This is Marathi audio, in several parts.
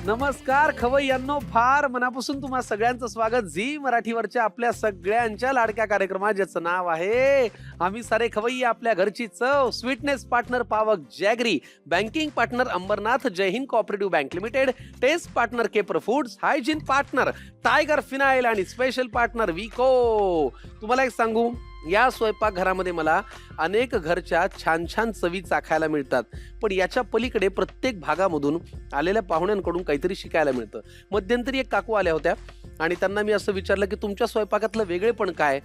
नमस्कार खवय्यांनो, फार मनापासून तुम्हा सगळ्यांचं स्वागत झी मराठीवरच्या आपल्या सगळ्यांच्या लाडक्या कार्यक्रमात, ज्याचं नाव आहे आम्ही सारे खवय्ये. आपल्या घरची चव, sweetness partner Pawak jaggery, banking partner Ambernath Jai Hind cooperative bank limited, taste partner Keper foods, hygiene partner tiger phenyl आणि स्पेशल पार्टनर विको. तुम्हाला एक सांगू, या स्वयंपाकघरामध्ये मला अनेक घरच्या छान छान चवी चाखायला मिळतात, पण याच्या पलीकडे प्रत्येक भागामधून आलेल्या पाहुण्यांकडून काहीतरी शिकायला मिळतं. मध्यंतरी एक काकू आल्या होत्या आणि त्यांना मी असं विचारलं की तुमच्या स्वयंपाकातलं वेगळेपण काय,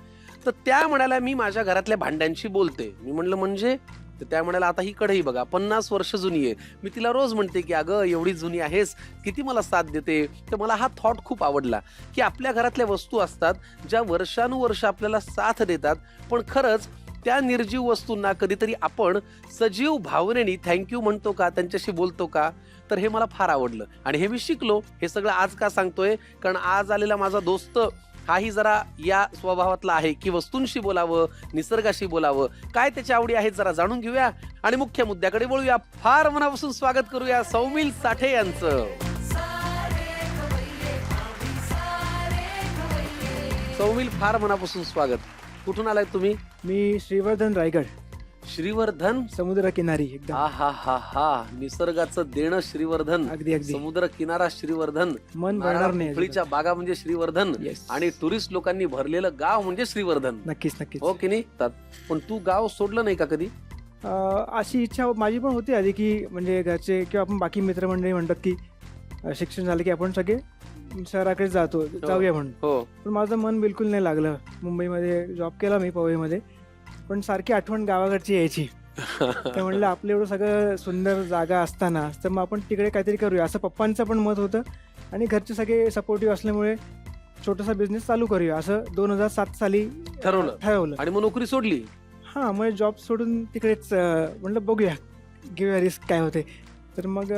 तर त्या म्हणाल्या मी माझ्या घरातल्या भांड्यांशी बोलते. मी म्हणलं म्हणजे? तर त्या म्हणाला आता ही कढई बघा 50 वर्ष जुनी आहे. मी तिला रोज म्हणते की अगं एवढी जुनी आहेस, किती मला साथ देते. तर मला हा थॉट खूप आवडला की आपल्या घरातल्या वस्तू असतात ज्या वर्षानुवर्ष आपल्याला साथ देतात, पण खरंच त्या निर्जीव वस्तूंना कधीतरी आपण सजीव भावनेने थँक्यू म्हणतो का, त्यांच्याशी बोलतो का. तर हे मला फार आवडलं आणि हे मी शिकलो. हे सगळं आज का सांगतोय, कारण आज आलेला माझा दोस्त हाही जरा या स्वभावातला आहे की वस्तूंशी बोलावं, निसर्गाशी बोलावं. काय त्याच्या आवडी आहेत जरा जाणून घेऊया आणि मुख्य मुद्द्याकडे वळूया. फार मनापासून स्वागत करूया सौमिल साठे यांचं. सौमिल, फार मनापासून स्वागत. कुठून आलाय तुम्ही? मी श्रीवर्धन, रायगड. श्रीवर्धन, समुद्र किनारी एकदम. हा हा हा हा, निसर्गाचं देणं श्रीवर्धन. अगदी अगदी. समुद्र किनारा श्रीवर्धन, मन भरणार नाही. फळीच्या बागा म्हणजे श्रीवर्धन, Yes. आणि टुरिस्ट लोकांनी भरलेलं गाव म्हणजे श्रीवर्धन. नक्कीच नक्कीच. हो की नाही? पण तू गाव सोडलं नाही का कधी? अशी इच्छा माझी पण होती आधी की म्हणजे घरचे किंवा आपण बाकी मित्रमंडळी म्हणतात की शिक्षण झालं की आपण सगळे शहराकडे जाऊया म्हणून. हो. पण माझं मन बिलकुल नाही लागलं. मुंबईमध्ये जॉब केला मी पवईमध्ये, पण सारखी आठवण गावाकडची यायची. तर म्हणलं आपलं एवढं सगळं सुंदर जागा असताना तर मग आपण तिकडे काहीतरी करूया, असं पप्पांचं पण मत होतं. आणि घरचे सगळे सपोर्टिव्ह असल्यामुळे छोटासा बिझनेस चालू करूया असं 2007 साली ठरवलं. आणि मग नोकरी सोडली? हां, मग जॉब सोडून तिकडेच म्हणलं बघूया, घेऊया रिस्क काय होते. तर मग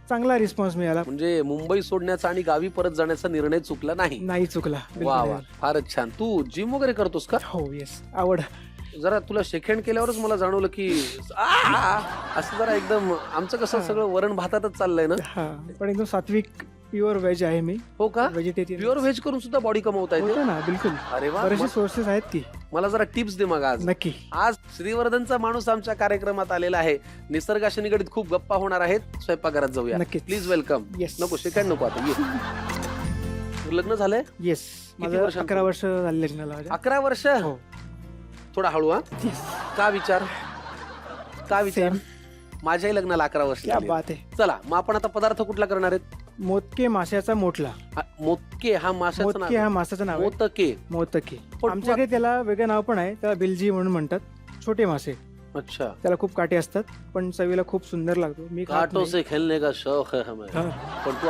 चांगला रिस्पॉन्स मिळाला. म्हणजे मुंबई सोडण्याचा आणि गावी परत जाण्याचा निर्णय चुकला नाही चुकला. वा वा, फारच छान. तू जिम वगैरे करतोस का? हो, येस, आवड. जरा तुला शेखेंड केल्यावरच मला जाणवलं की असं जरा एकदम आमचं कसं सगळं वरण भातातच चाललंय ना. हा, पण एकदम सात्विक प्युअर व्हेज आहे मी. हो का? व्हेजिटेरियन. प्युअर व्हेज करून सुद्धा बॉडी कमवता येते ना? बिलकुल. अरे वा, बरेचसे सोर्सेस आहेत की. मला जरा टिप्स दे मग. आज नक्की. आज श्रीवर्धनचा माणूस आमच्या कार्यक्रमात आलेला आहे. निसर्गाशी निगडीत खूप गप्पा होणार आहेत. स्वयंपाकघरात जाऊया. नक्की. Please welcome. येस. नको शेखेंड नको आता. लग्न झालंय? येस, माझं 11 वर्ष झाले लग्नाला. 11 वर्ष? हो. थोडा हळू. हा, का विचार माझ्याही लग्नाला 11 वर्ष क्या झाली. बात आहे. चला मग आपण आता पदार्थ कुठला करणार आहेत? मोदके माशाचा मोटला. मोदके हा माशाचं मोदके नाव? हा माशाचं नाव आहे. मोदके. पण आमच्याकडे त्याला वेगळं नाव पण आहे, त्याला बिलजी म्हणून म्हणतात. छोटे मासे. अच्छा. त्याला खूप काटे असतात, पण चवीला खूप सुंदर लागतो. मी काटो से खेलने का शौक है हमें. पण तू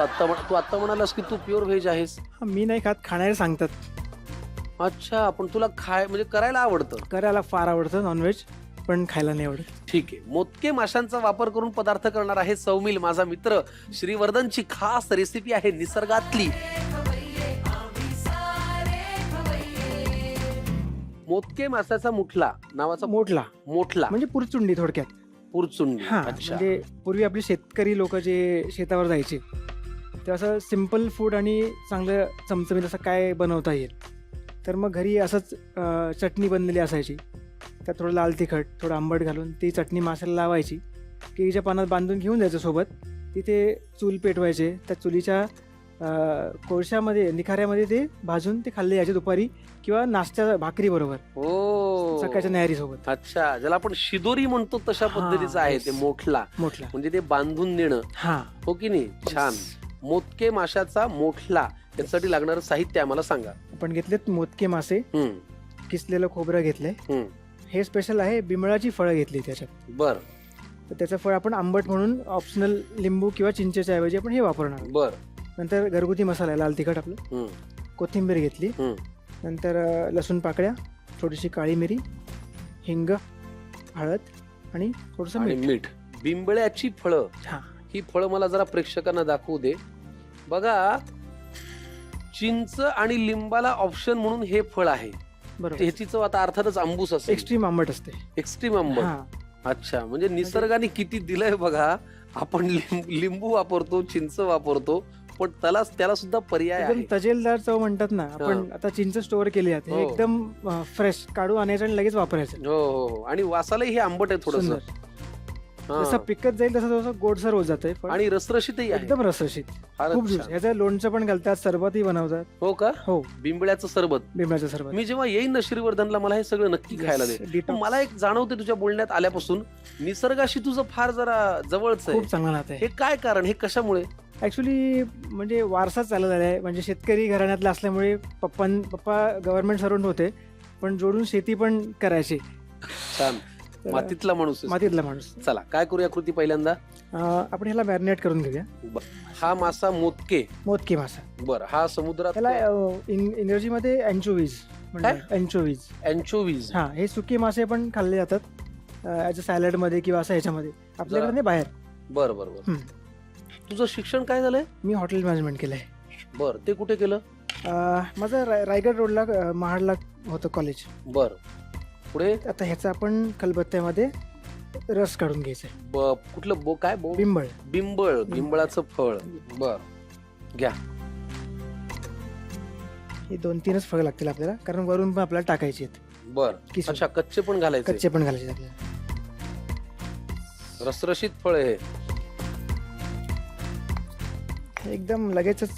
आता म्हणालास की तू प्युअर व्हेज आहेस. मी नाही खात, खाणारे सांगतात. अच्छा, पण तुला म्हणजे करायला आवडतं? करायला फार आवडतं नॉनव्हेज, पण खायला नाही आवडत. ठीक आहे. मोदके माशांचा वापर करून पदार्थ करणार आहे सौमिल, माझा मित्र. श्रीवर्धनची खास रेसिपी आहे निसर्गातली. मोदके माशाचा मुठला नावाचा. मोटला मोठला म्हणजे पुरचुंडी थोडक्यात. पुरचुंडी. हा, अच्छा. म्हणजे पूर्वी आपली शेतकरी लोक जे शेतावर जायचे ते असं सिम्पल फूड आणि चांगलं चमचमीत असं काय बनवता येईल. तर मग घरी असंच चटणी बनलेली असायची, त्यात थोडं लाल तिखट, थोडं आंबट घालून ती चटणी माशाला लावायची, केळीच्या पानात बांधून घेऊन जायचं सोबत. तिथे चूल पेटवायचे, त्या चुलीच्या कोळशामध्ये, निखाऱ्यामध्ये ते भाजून ते खाल्ले यायचे दुपारी किंवा नाश्त्या भाकरी बरोबर. हो, सकाळच्या न्याहारी सोबत. अच्छा, ज्याला आपण शिदोरी म्हणतो तशा पद्धतीचं आहे ते मोठला. म्हणजे ते बांधून नेणं. हा, हो की नाही? छान. मोदके माशाचा मोठला, त्यासाठी लागणारं साहित्य आम्हाला सांगा. आपण घेतलेत मोदके मासे, किसलेलं खोबरं घेतलंय. हे स्पेशल आहे, बिमळाची फळं घेतली त्याच्यात. बर. तर त्याचं फळ आपण आंबट म्हणून ऑप्शनल लिंबू किंवा चिंचेच्या ऐवजी आपण हे वापरणार. बर. नंतर घरगुती मसाला आहे, लाल तिखट आपलं. कोथिंबीर घेतली. नंतर लसूण पाकळ्या, थोडीशी काळी मिरी, हिंग, हळद आणि थोडंसं मीठ. बिंबळ्याची फळं. ही फळं मला जरा प्रेक्षकांना दाखवू दे. बघा, चिंच आणि लिंबाला ऑप्शन म्हणून हे फळ आहे. ह्याची चव आता अर्थातच आंबूस असते. एक्स्ट्रीम आंबट असते. एक्स्ट्रीम आंबट. अच्छा, म्हणजे निसर्गाने किती दिलंय बघा. आपण लिंबू वापरतो, चिंच वापरतो, पण त्याला सुद्धा पर्याय एकदम आहे. तजेलदार चव म्हणतात ना आपण. आता चिंच स्टोअर केली जाते, हे हो. एकदम फ्रेश काढून आणायचं आणि लगेच वापरायचं. हो हो हो. आणि वासालाही हे आंबट आहे थोडस. सुंदर. जसं पिकत जाईल तसं थोडंसं गोडसर होत जातंय, पण आणि रसरशीतही आहे. एकदम रसरशीत. फारच खूप छान. ज्यूस. ह्याचं लोणचं पण घालतात, सरबतही बनवतात. हो का? हो, बिंबळ्याचं सरबत. बिंबळाचं सरबत. मी जेव्हा येईन ना श्रीवर्धनला, मला हे सगळं नक्की खायला दे. Yes, detox. मला एक जाणवते तुझ्या बोलण्यात आल्यापासून, निसर्गाशी तुझं फार जरा जवळच आहे. खूप चांगलं नातं आहे. हे काय कारण? हे कशामुळे? ऍक्च्युली म्हणजे वारसा चालत आला आहे. म्हणजे शेतकरी घराण्यातला असल्यामुळे पप्पा गव्हर्नमेंट सर्वंट होते, पण जोडून शेती पण करायची. छान. तर मातीतला माणूस आहेस. मातीतला माणूस. चला, काय करूया कृती पहिल्यांदा? आपण ह्याला मॅरिनेट करून घेऊया. हा मासा मोदके. मोदकी मासा. बर, हा समुद्रात त्याला इंग्रजीमध्ये अँचोवीज म्हणतात. अँचोवीज. अँचोवीज. हा, हे सुके मासे पण खाल्ले जातात ॲज अ सॅलड मध्ये किंवा असं ह्याच्यामध्ये. आपल्याकडे नाही, बाहेर. बर बर बर. हम्म. तुझं शिक्षण काय झालंय? मी हॉटेल मॅनेजमेंट केलंय. बर, ते कुठे केलं? माझं रायगड रोडला महाडला होतं कॉलेज. बर, पुढे? आता ह्याचा आपण खलबत्त्यामध्ये रस काढून घ्यायचा आहे. कुठलं काय बिंबळ. बिंबळाचं फळ. बर, घ्या. हे 2-3च फळं लागतील आपल्याला, कारण वरून पण आपल्याला टाकायचे आहेत. बर. किसून. अच्छा, कच्चे पण घालायचे? कच्चे पण घालायचे आपल्याला. रसरशीत फळ आहे. एकदम लगेचच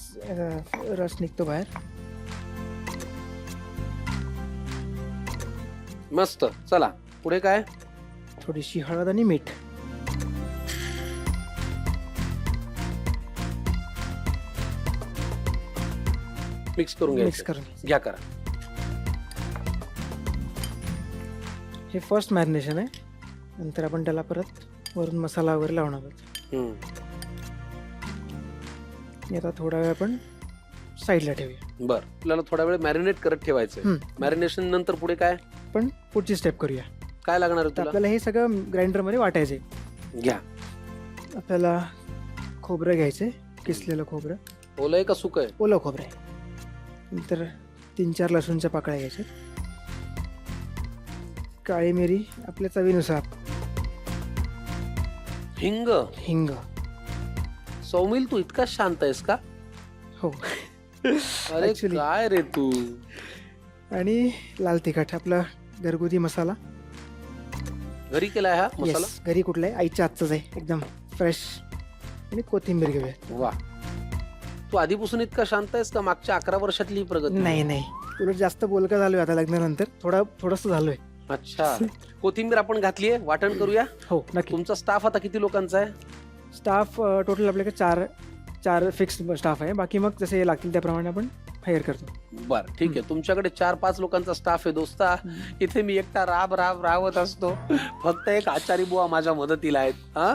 रस निघतो बाहेर. मस्त. चला, पुढे काय? थोडीशी हळद आणि मीठ. मिक्स करून मिक्स घ्यायचं. करून घ्यायचं. घ्या, करा. हे फर्स्ट मॅरिनेशन आहे. नंतर आपण त्याला परत वरून मसाला वगैरे लावणार आहोत. हम्म. आणि आता थोडा वेळ आपण साईडला ठेवूया. बर, आपल्याला थोडा वेळ मॅरिनेट करत ठेवायचं. मॅरिनेशन नंतर पुढे काय? पण पुढची स्टेप करूया. काय लागणार आहे तर तुला? आपल्याला हे सगळं ग्राइंडरमध्ये वाटायचंय. घ्या. आपल्याला खोबरं घ्यायचंय, किसलेलं खोबरं. ओलं आहे का सुकं आहे? ओलं खोबरं आहे. नंतर 3-4 लसूणच्या पाकळ्या घ्यायच्या. काळी मिरी आपल्या चवीनुसार. हिंग. हिंग. सौमिल, तू इतका शांत आहेस का? हो. अरे Actually. काय रे तू. आणि लाल तिखट, आपला घरगुती मसाला. घरी केलाय हा मसाला? Yes, घरी कुठला आहे? आईच्या हातचाच आहे, एकदम फ्रेश. आणि कोथिंबीर घेऊया. वा, तू आधीपासून इतका शांत आहेस का? मागच्या 11 वर्षातली प्रगती? नाही, उलट जास्त बोलका झालोय आता लग्नानंतर. थोडस झालोय. अच्छा. कोथिंबीर आपण घातलीये, वाटण करूया. हो, नक्की. तुमचा स्टाफ आता किती लोकांचा आहे? स्टाफ टोटल आपल्याकडे चार फिक्स स्टाफ आहे. बाकी मग जसे लागतील त्याप्रमाणे आपण हायर करतो. बर, ठीक आहे. तुमच्याकडे 4-5 लोकांचा स्टाफ आहे दोस्ता. इथे मी एकटा राबत असतो. फक्त एक आचारी बुवा माझ्या मदतीला आहेत. हा,